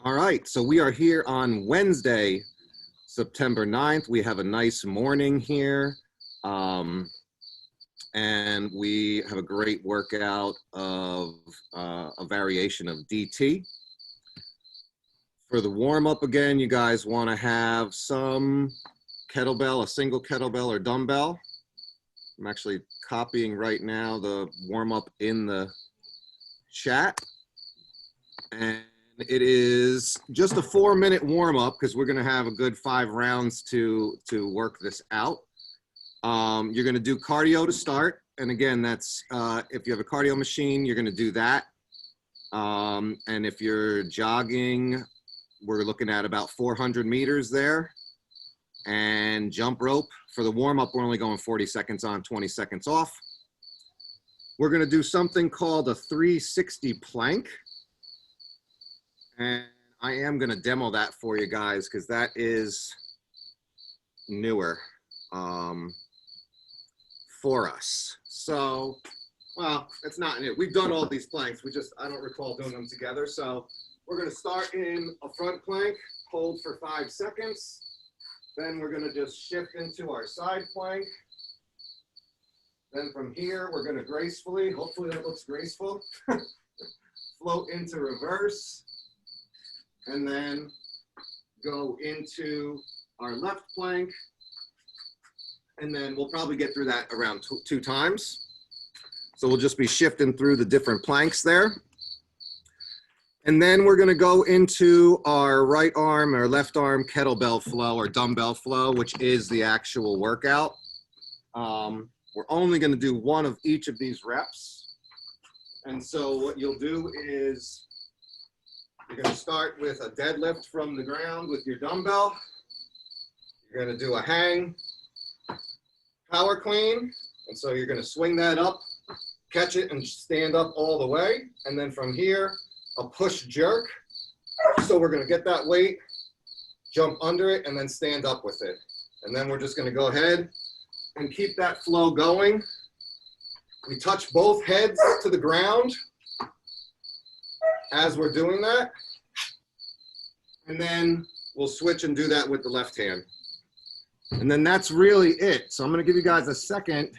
All right, so we are here on Wednesday, September 9th. We have a nice morning here, and we have a great workout of a variation of DT. For the warm-up again, you guys want to have some kettlebell, a single kettlebell or dumbbell. I'm actually copying right now the warm-up in the chat. And it is just a 4-minute warm-up because we're going to have a good 5 rounds to work this out. You're going to do cardio to start. And again, that's if you have a cardio machine, you're going to do that. And if you're jogging, we're looking at about 400 meters there. And jump rope. For the warm-up, we're only going 40 seconds on, 20 seconds off. We're going to do something called a 360 plank. And I am going to demo that for you guys because that is newer for us. So, well, it's not new. We've done all these planks. I don't recall doing them together. So we're going to start in a front plank, hold for 5 seconds. Then we're going to just shift into our side plank. Then from here, we're going to gracefully, hopefully that looks graceful, float into reverse. And then go into our left plank. And then we'll probably get through that around two times. So we'll just be shifting through the different planks there. And then we're going to go into our right arm or left arm kettlebell flow or dumbbell flow, which is the actual workout. We're only going to do one of each of these reps. And so what you'll do is you're going to start with a deadlift from the ground with your dumbbell. You're going to do a hang power clean. And so you're going to swing that up, catch it, and stand up all the way. And then from here, a push jerk. So we're going to get that weight, jump under it, and then stand up with it. And then we're just going to go ahead and keep that flow going. We touch both heads to the ground as we're doing that. And then we'll switch and do that with the left hand. And then that's really it. So I'm going to give you guys a second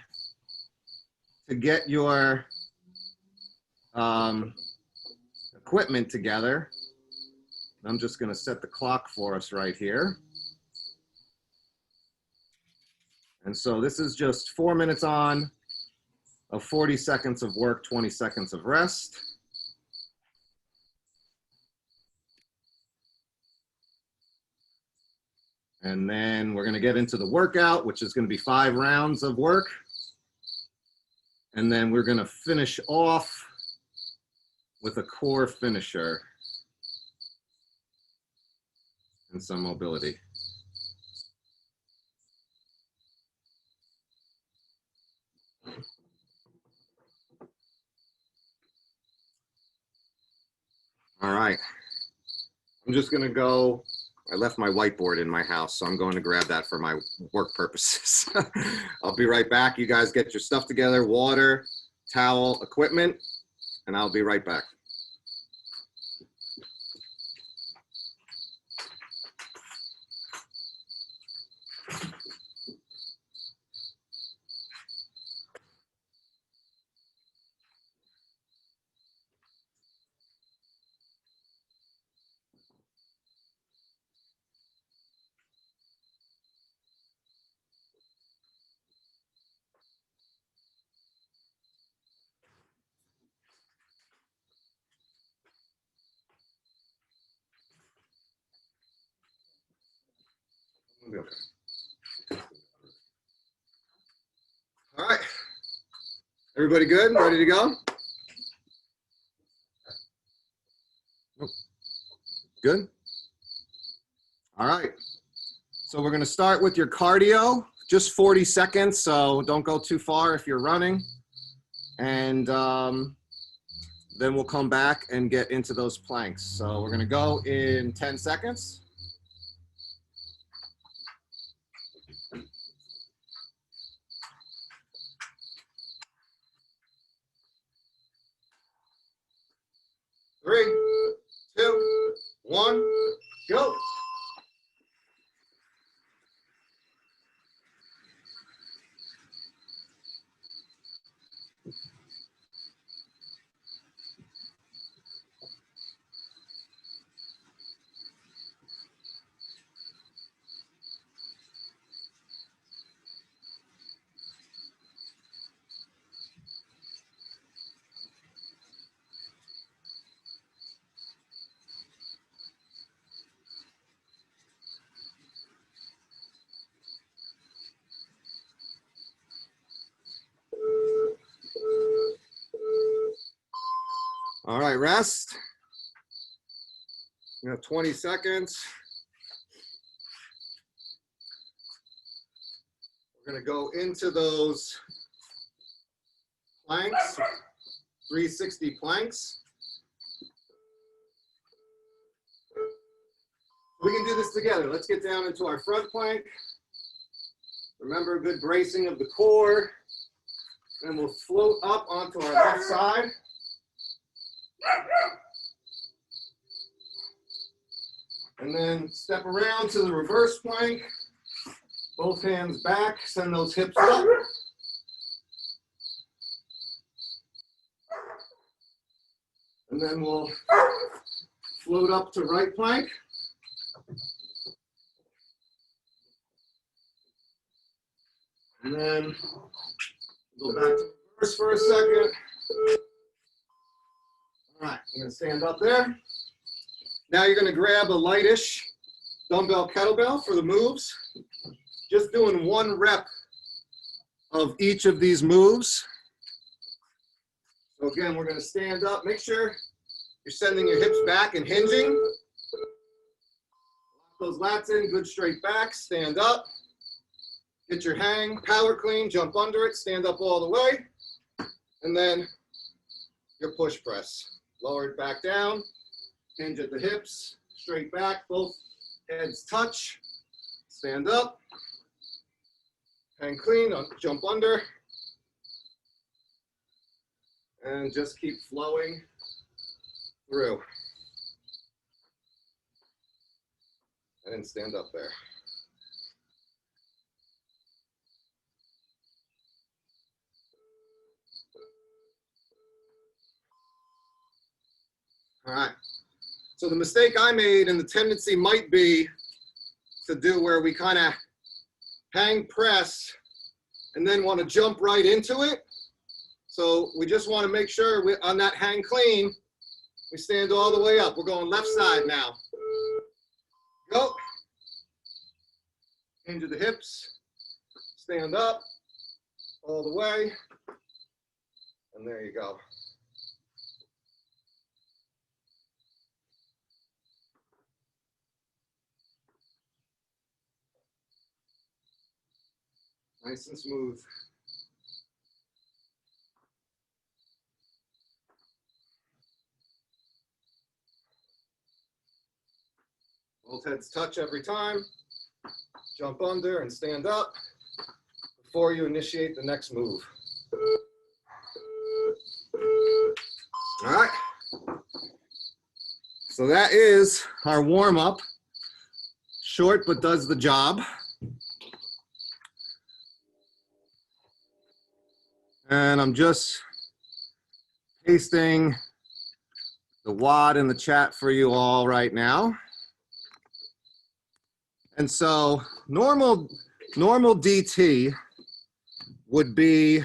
to get your equipment together. I'm just going to set the clock for us right here. And so this is just 4 minutes on of 40 seconds of work, 20 seconds of rest. And then we're going to get into the workout, which is going to be 5 rounds of work. And then we're going to finish off with a core finisher and some mobility. All right. I'm just going to go. I left my whiteboard in my house, so I'm going to grab that for my work purposes. I'll be right back. You guys get your stuff together, water, towel, equipment, and I'll be right back. Okay. All right. Everybody good? Ready to go? Good? All right. So we're going to start with your cardio, just 40 seconds, so don't go too far if you're running. And then we'll come back and get into those planks. So we're going to go in 10 seconds. Three, two, one. 1, go. All right, rest. You have 20 seconds. We're gonna go into those planks, 360 planks. We can do this together. Let's get down into our front plank. Remember, good bracing of the core. And we'll float up onto our left side. And then step around to the reverse plank. Both hands back, send those hips up. And then we'll float up to right plank. And then go back to reverse for a second. All right, I'm gonna stand up there. Now you're gonna grab a lightish dumbbell kettlebell for the moves. Just doing 1 rep of each of these moves. So again, we're gonna stand up. Make sure you're sending your hips back and hinging. Lock those lats in, good straight back, stand up. Get your hang, power clean, jump under it, stand up all the way. And then your push press. Lower it back down, hinge at the hips, straight back, both heads touch, stand up. Hang clean, jump under, and just keep flowing through. And then stand up there. All right, so the mistake I made, and the tendency might be to do where we kind of hang press and then want to jump right into it. So we just want to make sure on that hang clean, we stand all the way up. We're going left side now. Go. Hinge of the hips, stand up all the way, and there you go. Nice and smooth. Both heads touch every time. Jump under and stand up before you initiate the next move. All right. So that is our warm-up. Short, but does the job. And I'm just pasting the WOD in the chat for you all right now. And so normal DT would be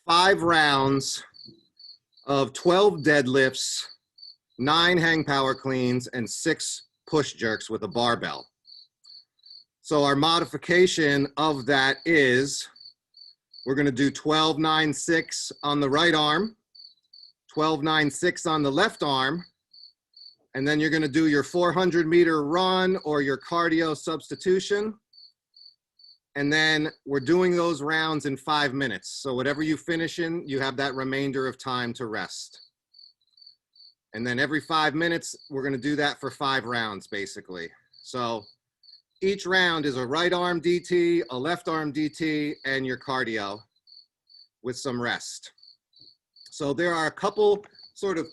5 rounds of 12 deadlifts, 9 hang power cleans, and 6 push jerks with a barbell. So our modification of that is we're going to do 12, 9, 6 on the right arm, 12, 9, 6 on the left arm, and then you're going to do your 400-meter run or your cardio substitution. And then we're doing those rounds in 5 minutes. So whatever you finish in, you have that remainder of time to rest. And then every 5 minutes, we're going to do that for 5 rounds, basically. So each round is a right arm DT, a left arm DT, and your cardio with some rest. So there are a couple sort of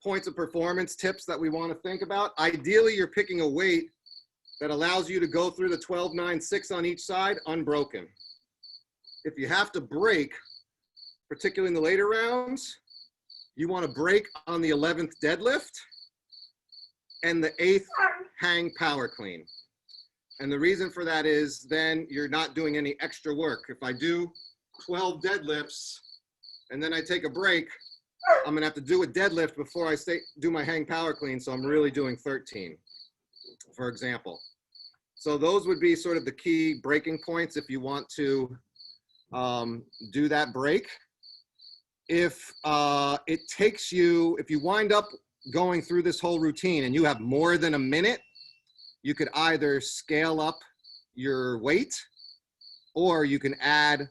points of performance tips that we want to think about. Ideally, you're picking a weight that allows you to go through the 12, 9, 6 on each side unbroken. If you have to break, particularly in the later rounds, you want to break on the 11th deadlift and the 8th hang power clean. And the reason for that is then you're not doing any extra work. If I do 12 deadlifts and then I take a break, I'm gonna have to do a deadlift before I do my hang power clean, so I'm really doing 13, for example. So those would be sort of the key breaking points if you want to do that break. If it takes you, if you wind up going through this whole routine and you have more than a minute, you could either scale up your weight or you can add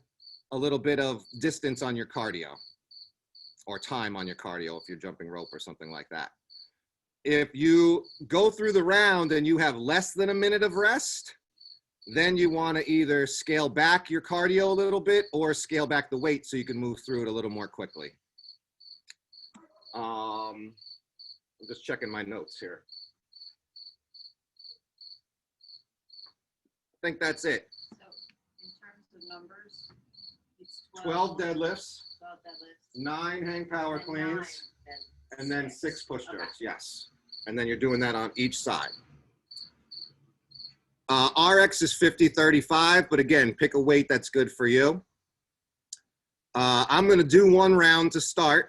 a little bit of distance on your cardio or time on your cardio if you're jumping rope or something like that. If you go through the round and you have less than a minute of rest, then you want to either scale back your cardio a little bit or scale back the weight so you can move through it a little more quickly. I'm just checking my notes here. I think that's it. So in terms of numbers, it's 12 deadlifts, 12 deadlifts, 9 hang power and cleans, 9, and then 6 push Okay. jerks, yes. And then you're doing that on each side. RX is 50-35, but again, pick a weight that's good for you. I'm gonna do one round to start.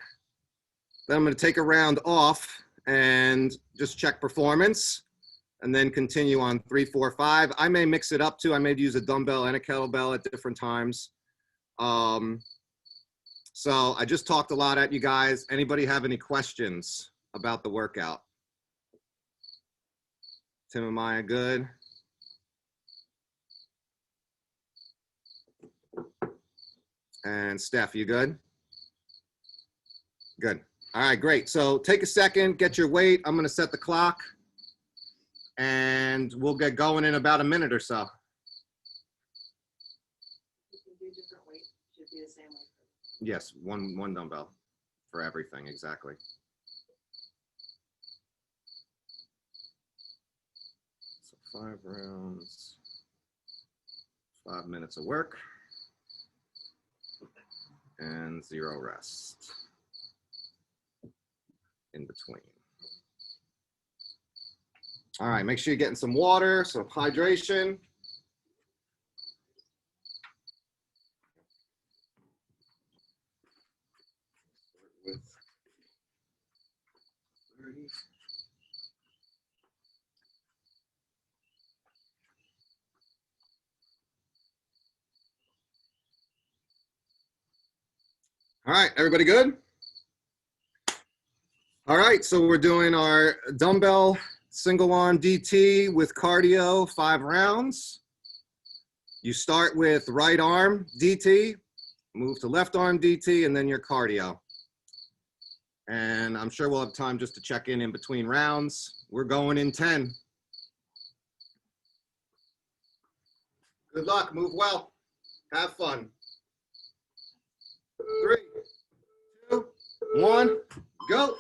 Then I'm gonna take a round off and just check performance and then continue on 3, 4, 5. I may mix it up too. I may use a dumbbell and a kettlebell at different times. So I just talked a lot at you guys. Anybody have any questions about the workout? Tim and Maya, good? And Steph, you good? Good. All right, great. So take a second, get your weight. I'm gonna set the clock and we'll get going in about a minute or so. You can do different weight, should be the same weight. Yes, one dumbbell for everything, exactly. So 5 rounds, 5 minutes of work, and 0 rest in between. All right, make sure you're getting some water, some hydration. With 30. All right, everybody good? All right, so we're doing our dumbbell single arm DT with cardio, 5 rounds. You start with right arm DT, move to left arm DT, and then your cardio. And I'm sure we'll have time just to check in between rounds. We're going in 10. Good luck, move well, have fun. 3, 2, 1, go.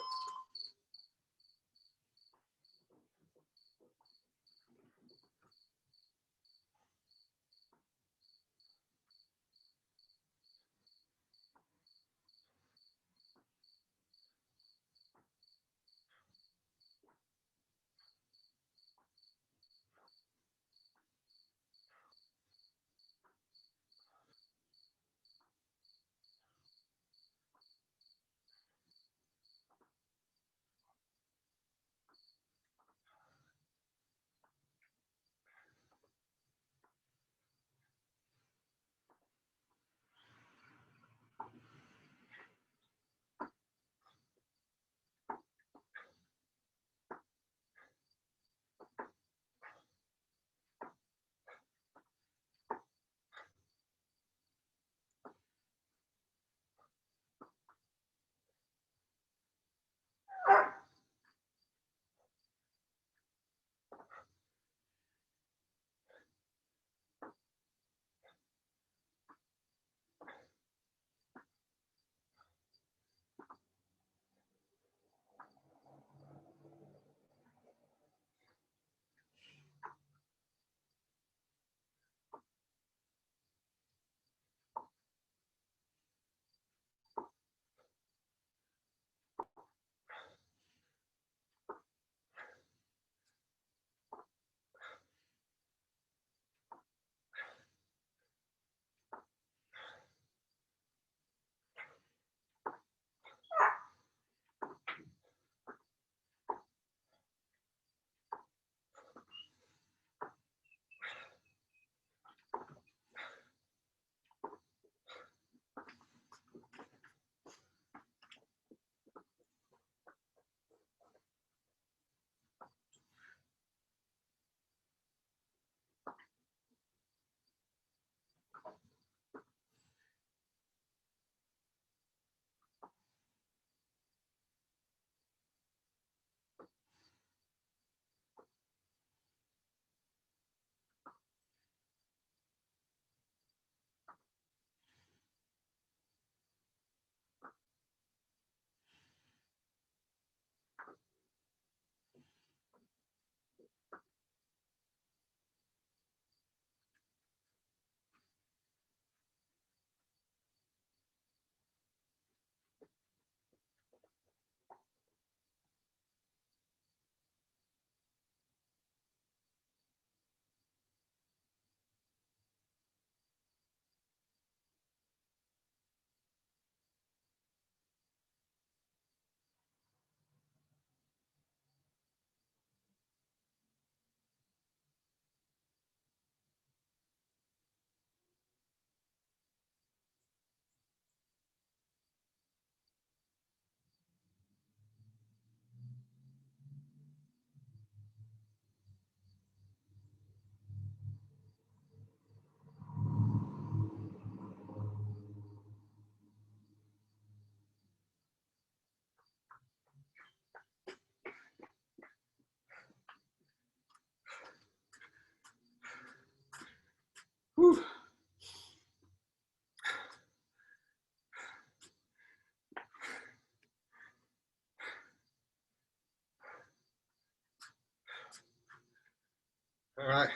All right.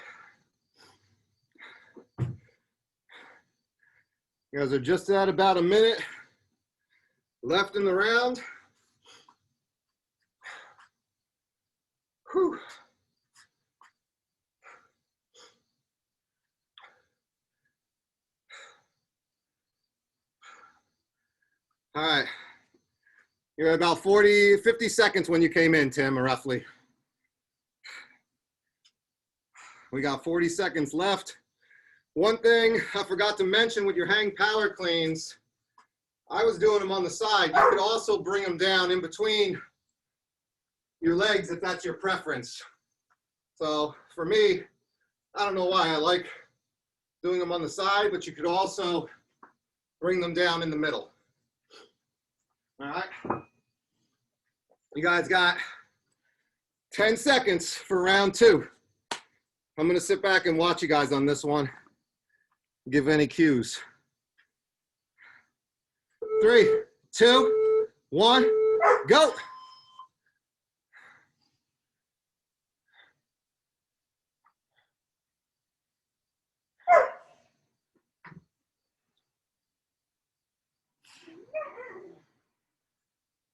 You guys are just at about a minute left in the round. Whew. All right. You're about 50 seconds when you came in, Tim, roughly. We got 40 seconds left. One thing I forgot to mention with your hang power cleans, I was doing them on the side. You could also bring them down in between your legs if that's your preference. So for me, I don't know why I like doing them on the side, but you could also bring them down in the middle. All right. You guys got 10 seconds for round 2. I'm gonna sit back and watch you guys on this one. Give any cues. 3, 2, 1, go.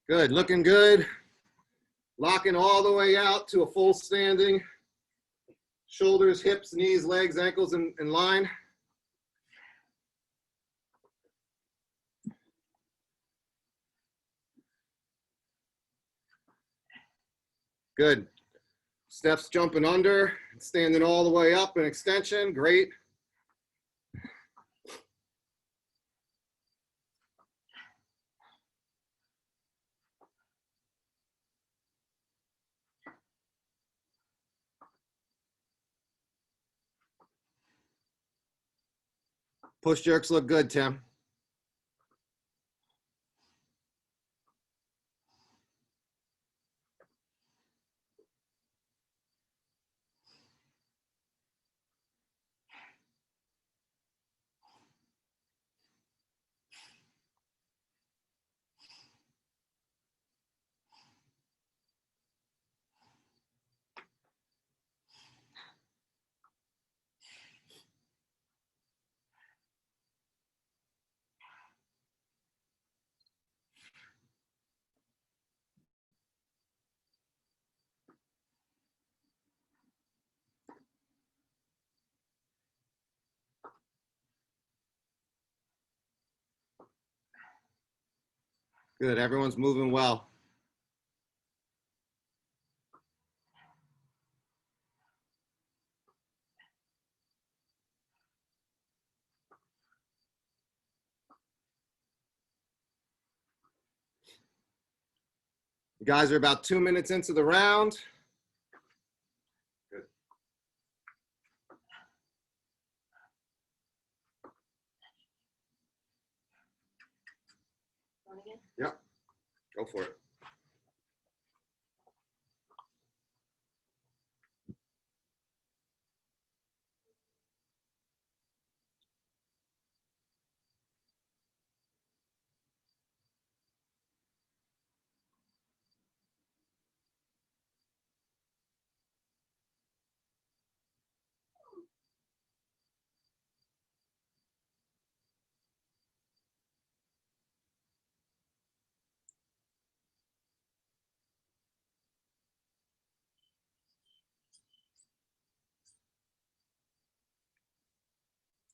Good, looking good. Locking all the way out to a full standing. Shoulders, hips, knees, legs, ankles in line. Good. Steps jumping under, standing all the way up in extension. Great. Push jerks look good, Tim. Good, everyone's moving well. You guys are about 2 minutes into the round. Good. Yep, go for it.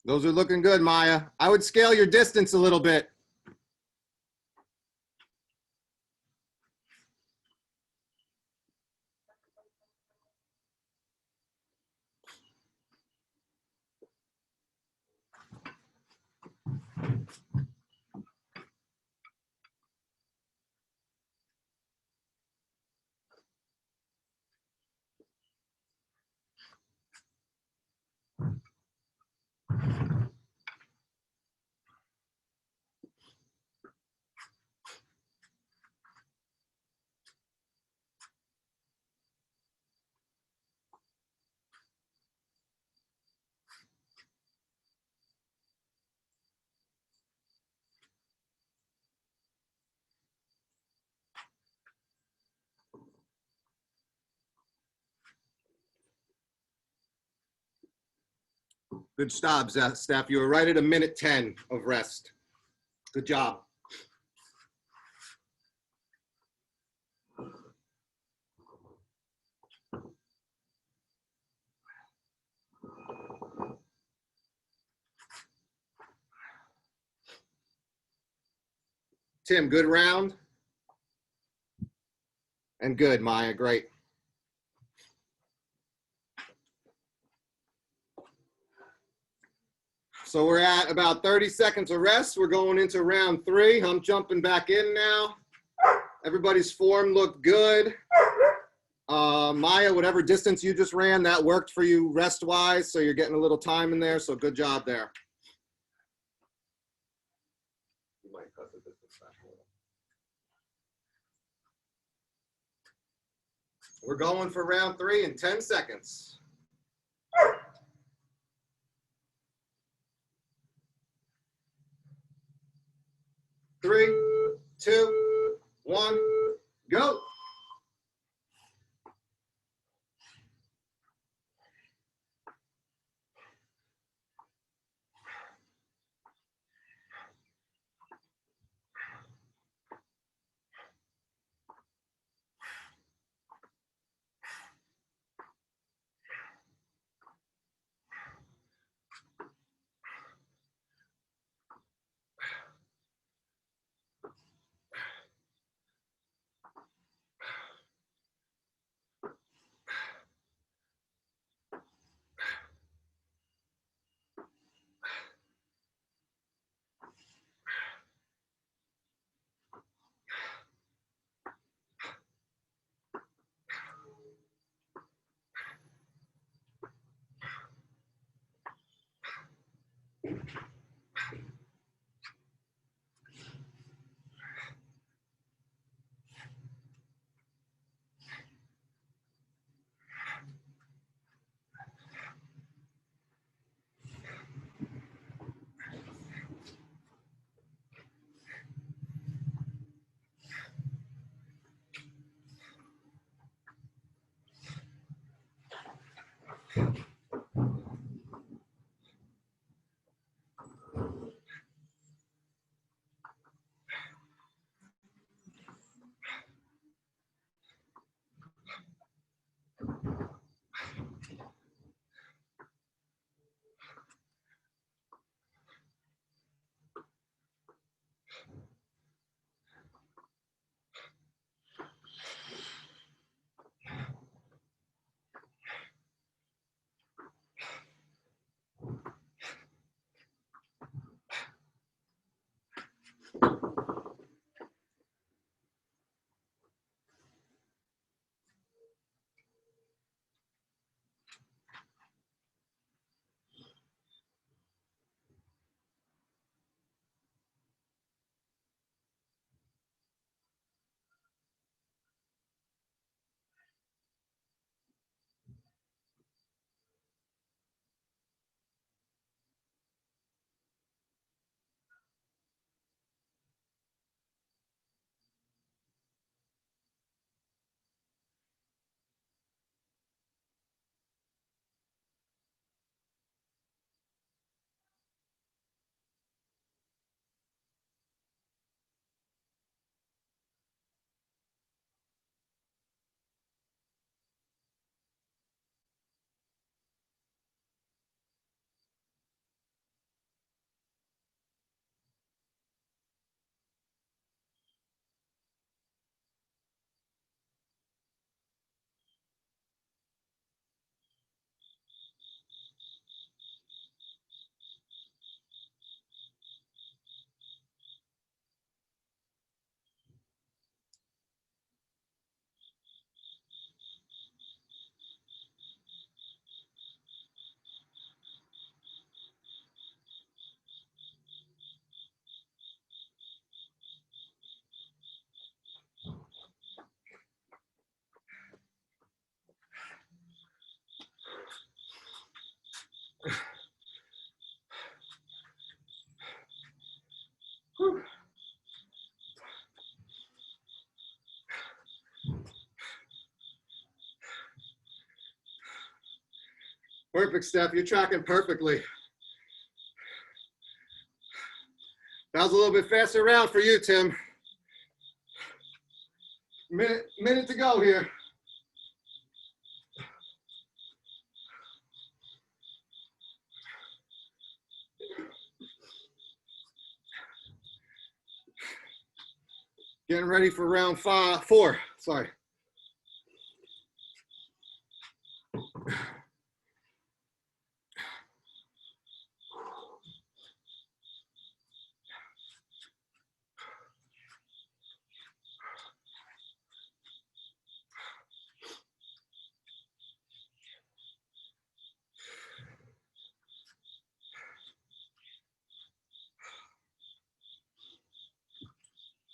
Those are looking good, Maya. I would scale your distance a little bit. Good job, Steph. You were right at a minute 10 of rest. Good job. Tim, good round? And good, Maya, great. So we're at about 30 seconds of rest. We're going into round 3. I'm jumping back in now. Everybody's form looked good. Maya, whatever distance you just ran, that worked for you rest-wise, so you're getting a little time in there, so good job there. You might cut the distance back a little. We're going for round 3 in 10 seconds. 3, 2, 1, go. Whew. Perfect, Steph. You're tracking perfectly. That was a little bit faster round for you, Tim. Minute to go here. Getting ready for round 4. Sorry.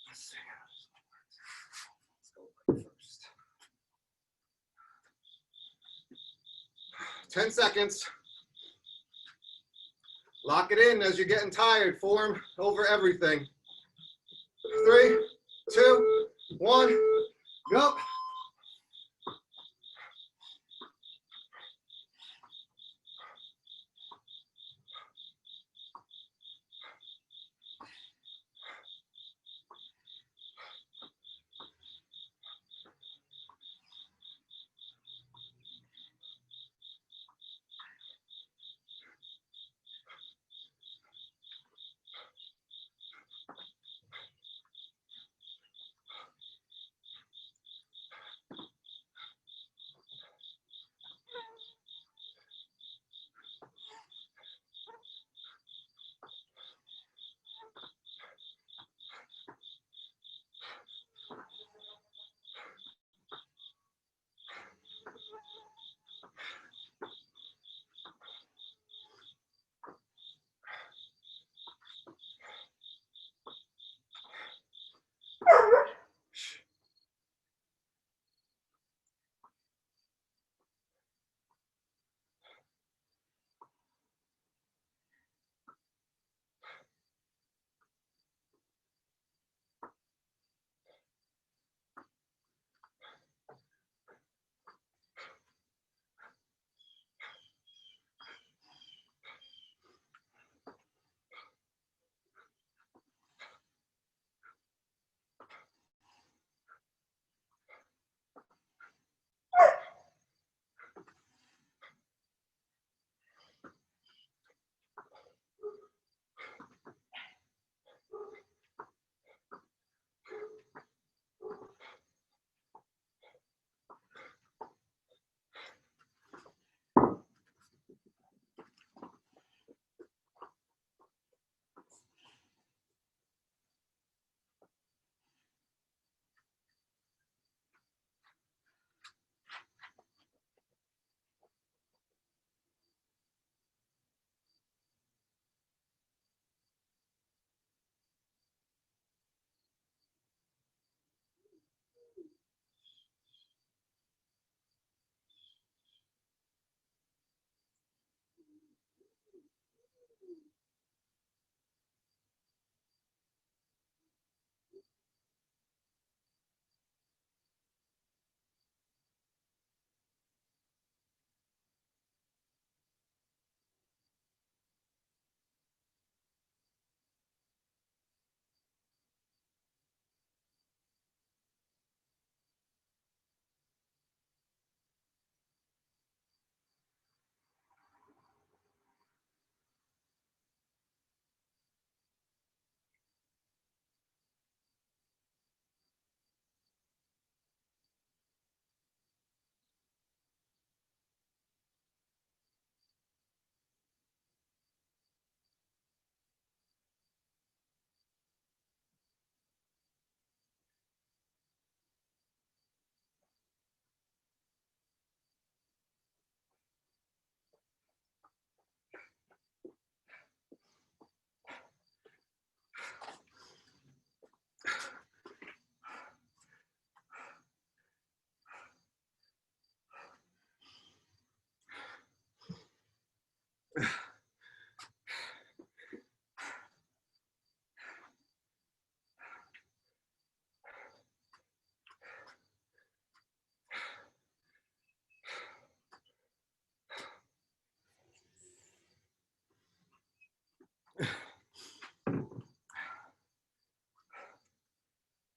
Let's see how this works. Let's go right first. 10 seconds. Lock it in as you're getting tired. Form over everything. 3, 2, 1, go.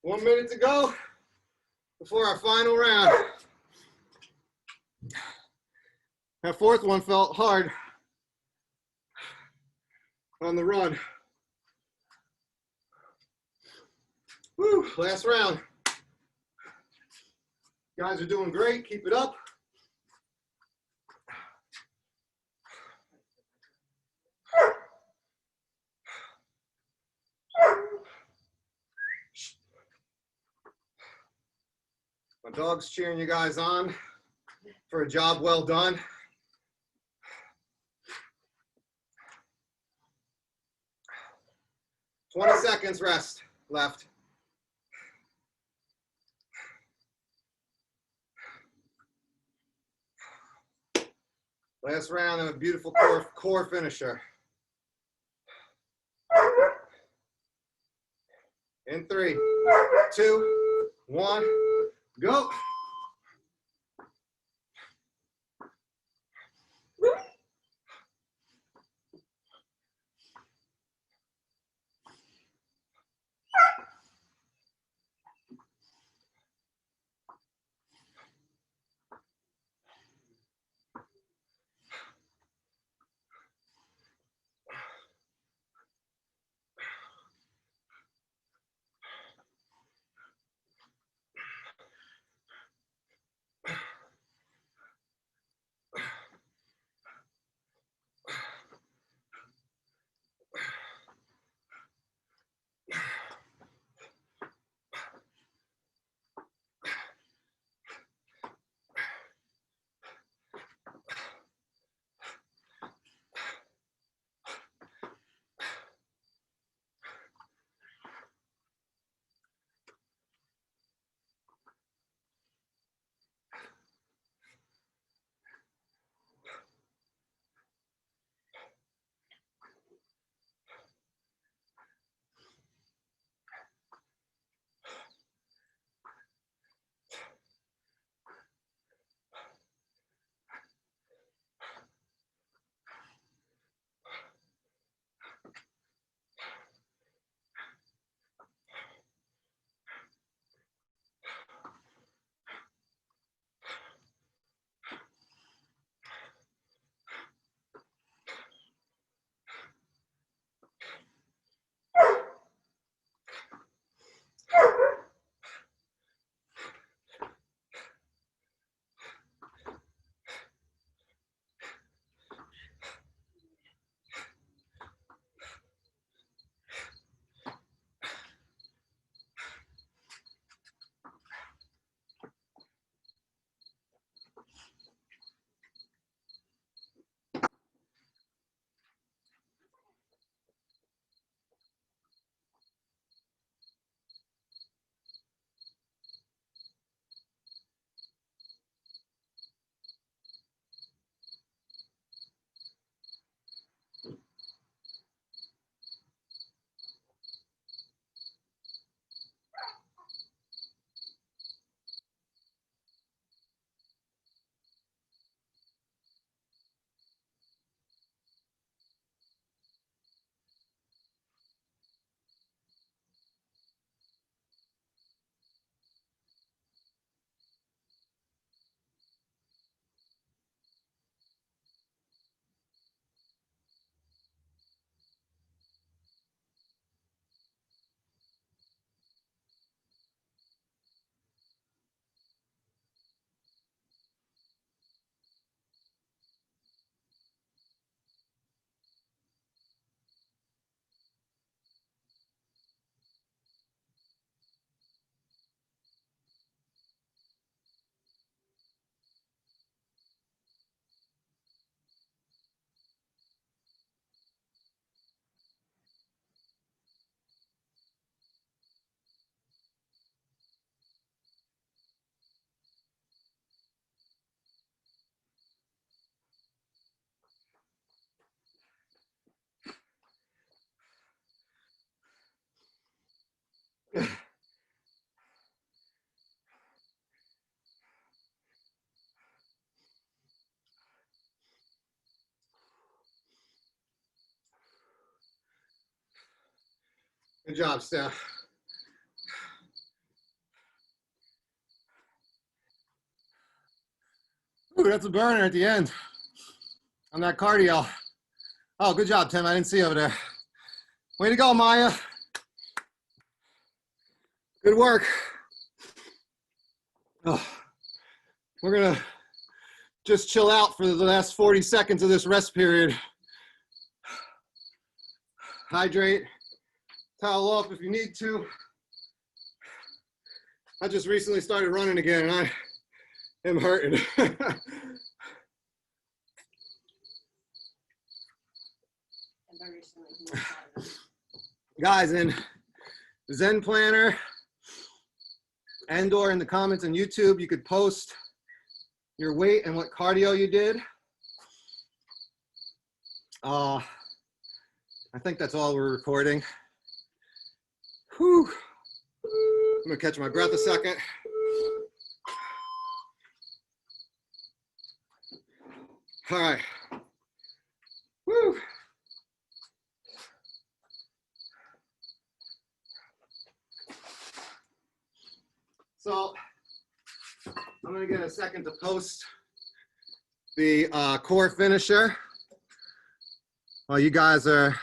1 minute to go before our final round. That fourth one felt hard on the run. Woo, last round. Guys are doing great. Keep it up. My dog's cheering you guys on for a job well done. "20 seconds rest left. Last round and a beautiful core finisher. In 3, 2, 1, go. Good job, Steph. Ooh, that's a burner at the end on that cardio. Oh, good job, Tim. I didn't see you over there. Way to go, Maya. Good work. Oh, we're gonna just chill out for the last 40 seconds of this rest period. Hydrate, towel off if you need to. I just recently started running again and I am hurting. Guys, in Zen Planner and or in the comments on YouTube, you could post your weight and what cardio you did. I think that's all we're recording. Whew. I'm gonna catch my breath a second. All right. Woo. So I'm gonna get a second to post the core finisher while you guys are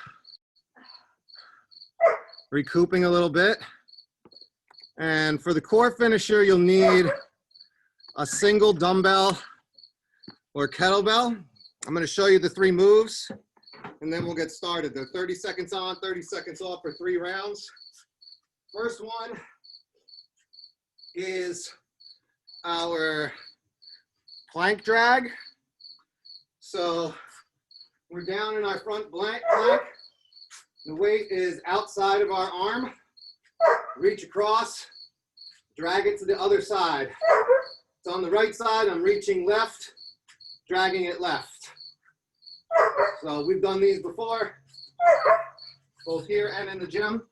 recouping a little bit. And for the core finisher, you'll need a single dumbbell or kettlebell. I'm gonna show you the 3 moves and then we'll get started. They're 30 seconds on, 30 seconds off for 3 rounds. First one is our plank drag. So we're down in our front plank. The weight is outside of our arm. Reach across, drag it to the other side. It's on the right side, I'm reaching left, dragging it left. So we've done these before, both here and in the gym.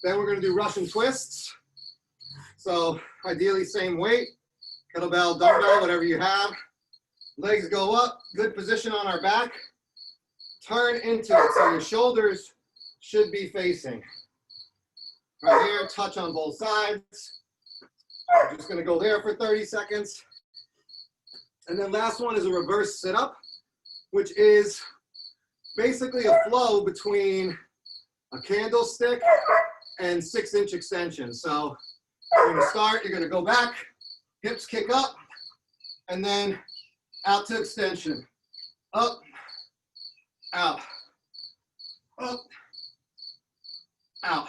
Then we're gonna do Russian twists. So ideally same weight, kettlebell, dumbbell, whatever you have. Legs go up, good position on our back. Turn into it, so your shoulders should be facing. Right here, touch on both sides. I'm just gonna go there for 30 seconds. And then last one is a reverse sit-up, which is basically a flow between a candlestick and 6-inch extension. So you're gonna start, you're gonna go back, hips kick up, and then out to extension. Up, out, up, out.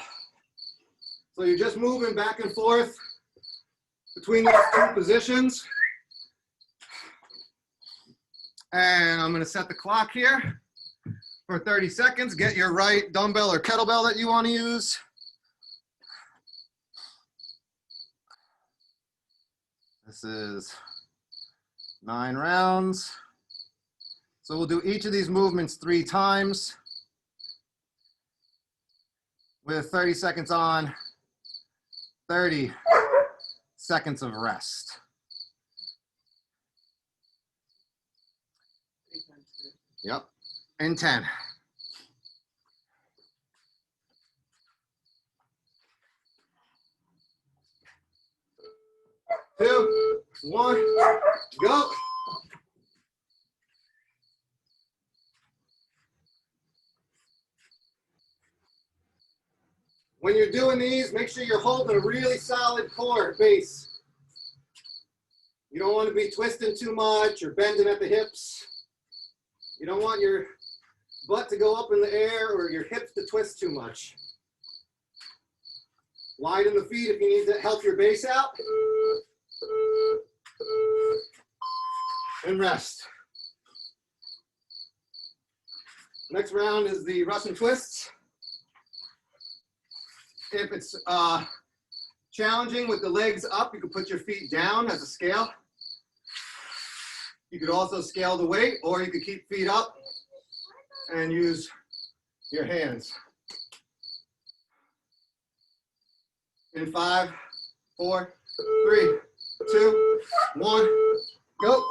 So you're just moving back and forth between those 2 positions. And I'm gonna set the clock here for 30 seconds. Get your right dumbbell or kettlebell that you wanna use. This is 9 rounds. So we'll do each of these movements 3 times with 30 seconds on, 30 seconds of rest. Yep, and 10. Two, 1, go. When you're doing these, make sure you're holding a really solid core base. You don't want to be twisting too much or bending at the hips. You don't want your butt to go up in the air or your hips to twist too much. Widen the feet if you need to help your base out. And rest. Next round is the Russian twists. If it's challenging with the legs up, you can put your feet down as a scale. You could also scale the weight, or you could keep feet up and use your hands. In 5, 4, 3, 2, 1, go.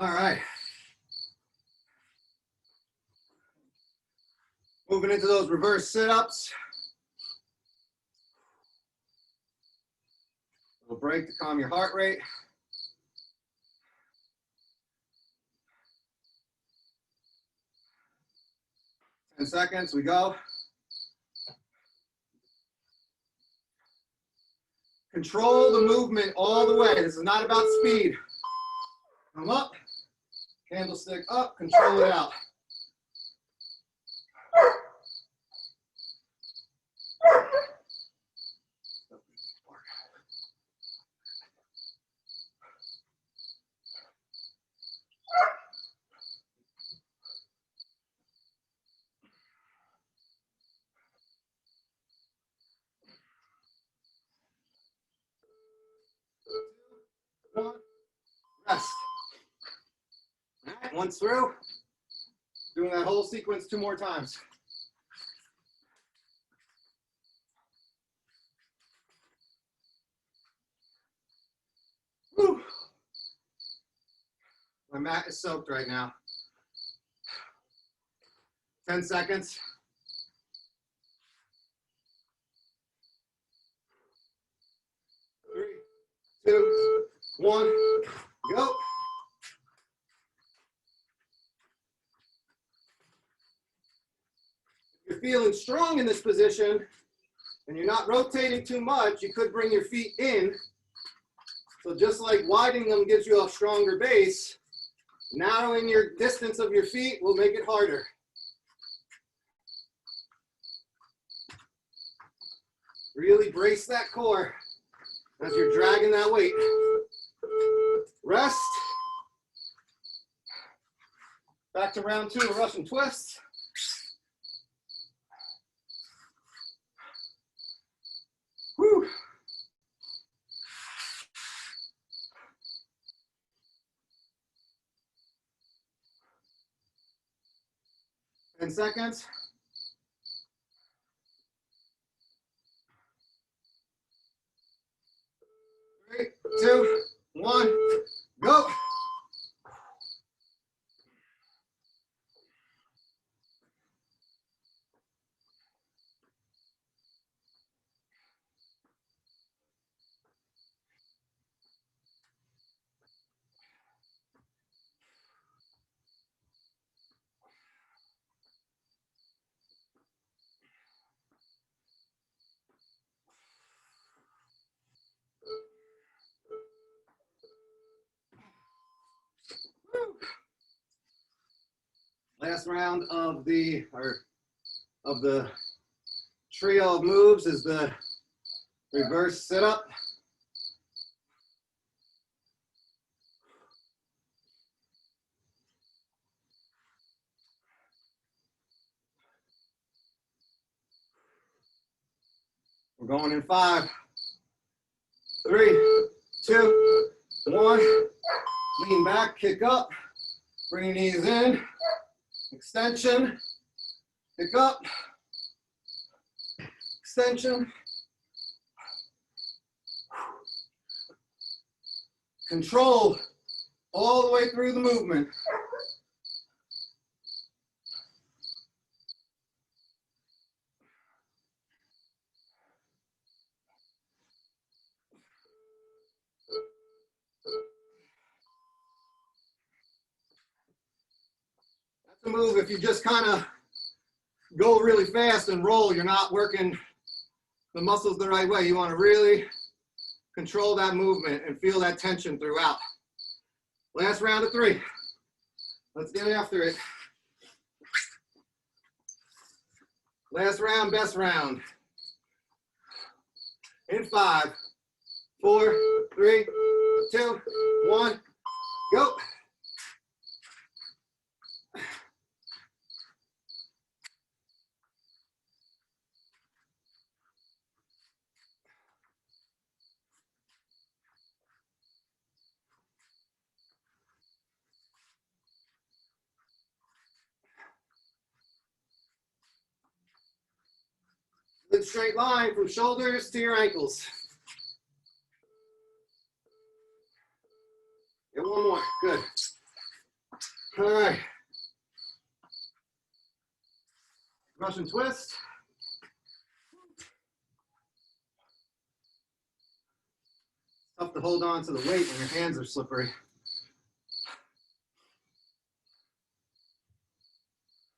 All right. Moving into those reverse sit-ups. A little break to calm your heart rate. 10 seconds, we go. Control the movement all the way. This is not about speed. Come up, candlestick up, control it out. One, rest. All right, once through. Doing that whole sequence 2 more times. Whew. My mat is soaked right now. 10 seconds. 3, 2, 1, go. If you're feeling strong in this position and you're not rotating too much, you could bring your feet in. So just like widening them gives you a stronger base, narrowing your distance of your feet will make it harder. Really brace that core as you're dragging that weight. Rest. Back to round 2 of Russian twists. Whew. Ten seconds. 3, 2, 1, go. Last round of the trio of moves is the reverse sit-up. We're going in 5, 3, 2, 1. Lean back, kick up, bring your knees in, extension, kick up, extension. Control all the way through the movement. That's a move if you just kind of go really fast and roll, you're not working the muscles the right way. You want to really control that movement and feel that tension throughout. Last round of 3. Let's get after it. Last round, best round. In 5, 4, 3, 2, 1, go. Good straight line from shoulders to your ankles. Get one more, good. All right. Russian twist. Tough to hold on to the weight when your hands are slippery.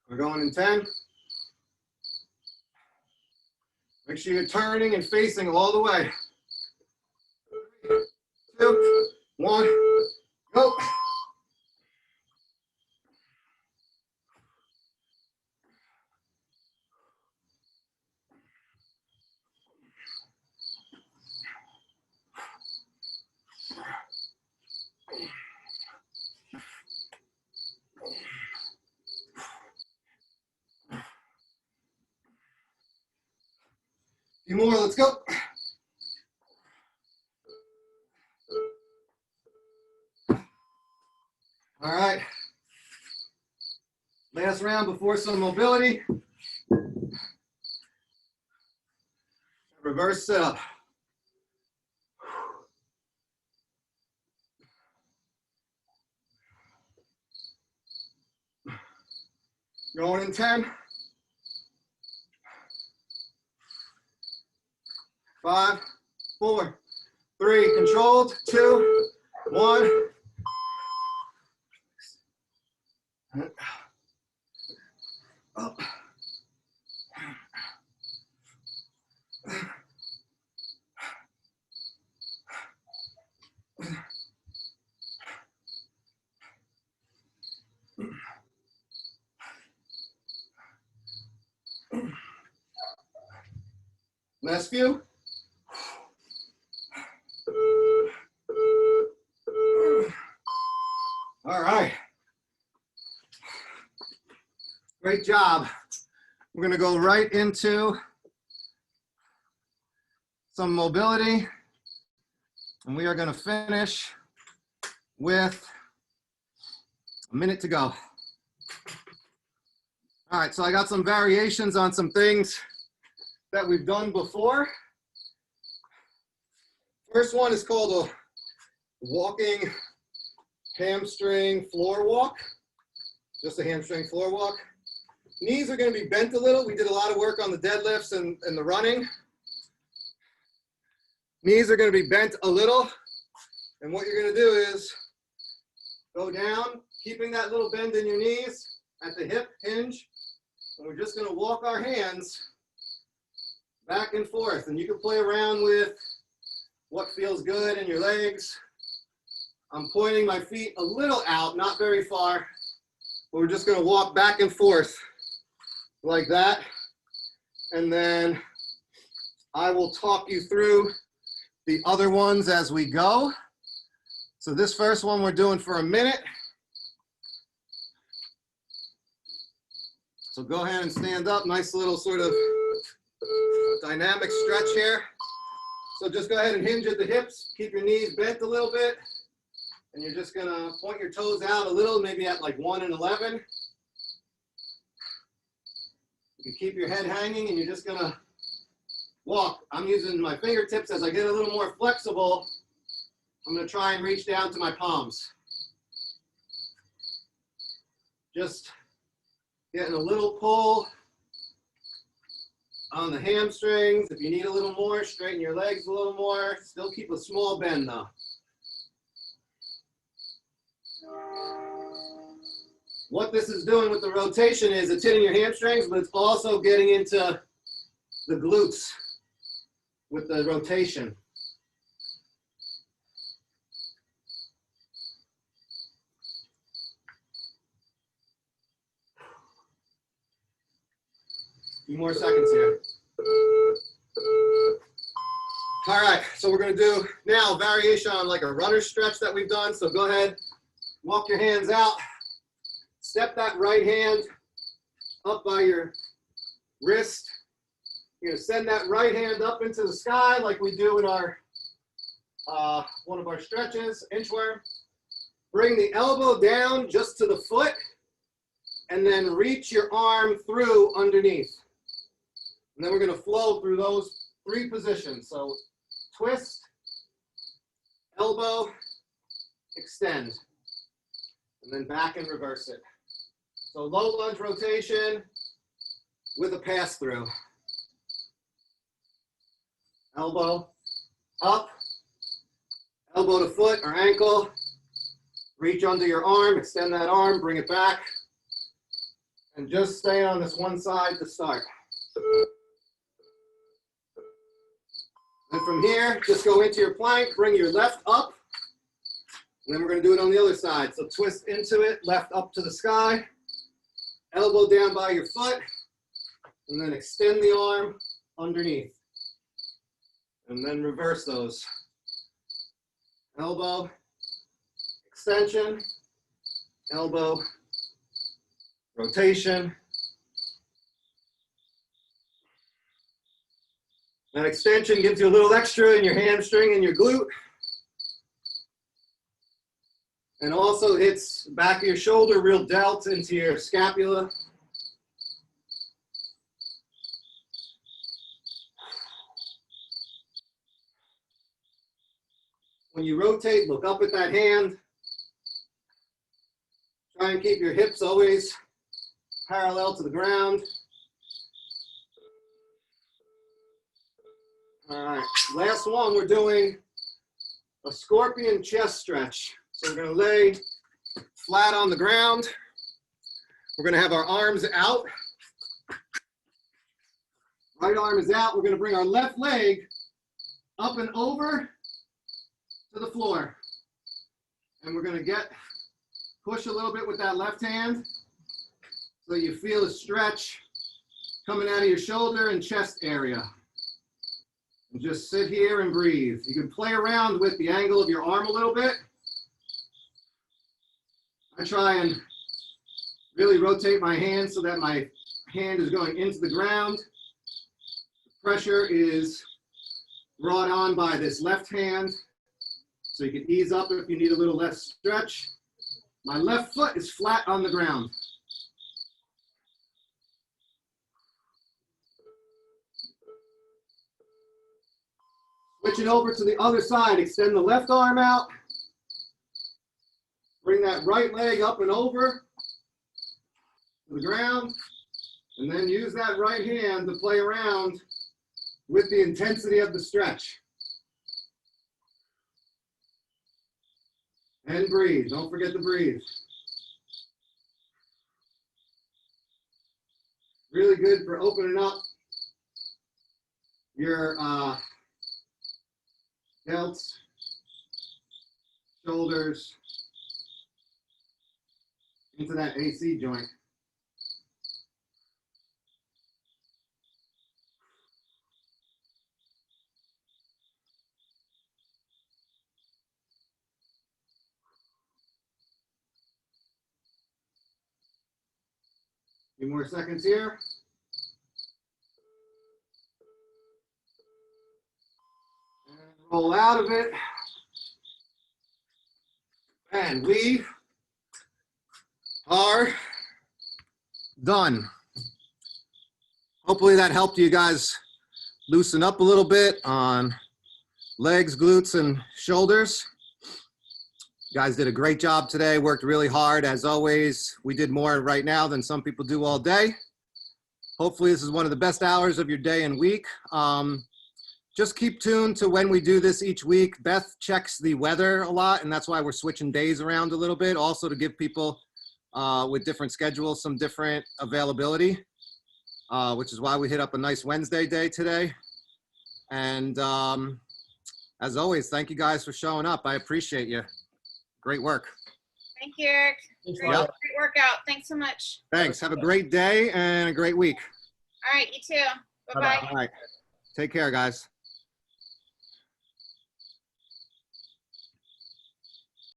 We're going in 10. Make sure you're turning and facing all the way. 2, 1, go. A few more, let's go. All right. Last round before some mobility. Reverse sit up. Going in 10. 5, 4, 3, controlled, 2, 1. Up. Last few. All right. Great job. We're going to go right into some mobility, and we are going to finish with a minute to go. All right, so I got some variations on some things that we've done before. First one is called a walking hamstring floor walk, just a hamstring floor walk. Knees are going to be bent a little. We did a lot of work on the deadlifts and the running. Knees are going to be bent a little, and what you're going to do is go down, keeping that little bend in your knees at the hip hinge, and we're just going to walk our hands back and forth, and you can play around with what feels good in your legs. I'm pointing my feet a little out, not very far, but we're just going to walk back and forth like that, and then I will talk you through the other ones as we go. So this first one we're doing for a minute. So go ahead and stand up, nice little sort of dynamic stretch here. So just go ahead and hinge at the hips, keep your knees bent a little bit, and you're just gonna point your toes out a little, maybe at like 1 and 11. You can keep your head hanging, and you're just gonna walk. I'm using my fingertips. As I get a little more flexible, I'm gonna try and reach down to my palms. Just getting a little pull on the hamstrings. If you need a little more, straighten your legs a little more. Still keep a small bend though. What this is doing with the rotation is it's hitting your hamstrings, but it's also getting into the glutes with the rotation. A few more seconds here. All right, so we're going to do now a variation on like a runner stretch that we've done. So go ahead, walk your hands out. Step that right hand up by your wrist. You're going to send that right hand up into the sky like we do in our one of our stretches, inchworm. Bring the elbow down just to the foot, and then reach your arm through underneath. And then we're going to flow through those 3 positions. So twist, elbow, extend. and then back and reverse it. So low lunge rotation with a pass through. Elbow up, elbow to foot or ankle. Reach under your arm, extend that arm, bring it back, and just stay on this one side to start. And from here, just go into your plank, bring your left up, and then we're going to do it on the other side. So twist into it, left up to the sky, elbow down by your foot, and then extend the arm underneath. And then reverse those. Elbow, extension, elbow, rotation. That extension gives you a little extra in your hamstring and your glute. And also hits back of your shoulder, real delt into your scapula. When you rotate, look up at that hand. Try and keep your hips always parallel to the ground. All right, last one, we're doing a scorpion chest stretch. So we're gonna lay flat on the ground. We're gonna have our arms out. Right arm is out. We're gonna bring our left leg up and over to the floor. And we're gonna push a little bit with that left hand so you feel a stretch coming out of your shoulder and chest area. And just sit here and breathe. You can play around with the angle of your arm a little bit. I try and really rotate my hand so that my hand is going into the ground. Pressure is brought on by this left hand. So you can ease up if you need a little less stretch. My left foot is flat on the ground. Switching over to the other side, extend the left arm out. Bring that right leg up and over to the ground. And then use that right hand to play around with the intensity of the stretch. And breathe. Don't forget to breathe. Really good for opening up your delts, shoulders, into that AC joint. A few more seconds here. And roll out of it. And we are done. Hopefully that helped you guys loosen up a little bit on legs, glutes, and shoulders. You guys did a great job today, worked really hard. As always, we did more right now than some people do all day. Hopefully this is one of the best hours of your day and week. Just keep tuned to when we do this each week. Beth checks the weather a lot, and that's why we're switching days around a little bit, also to give people with different schedules some different availability, which is why we hit up a nice Wednesday day today. And as always, thank you guys for showing up. I appreciate you. Great work. Thank you, Eric. Great workout. Thanks so much. Thanks. Have a great day and a great week. All right, you too. Bye-bye. All right. Take care, guys.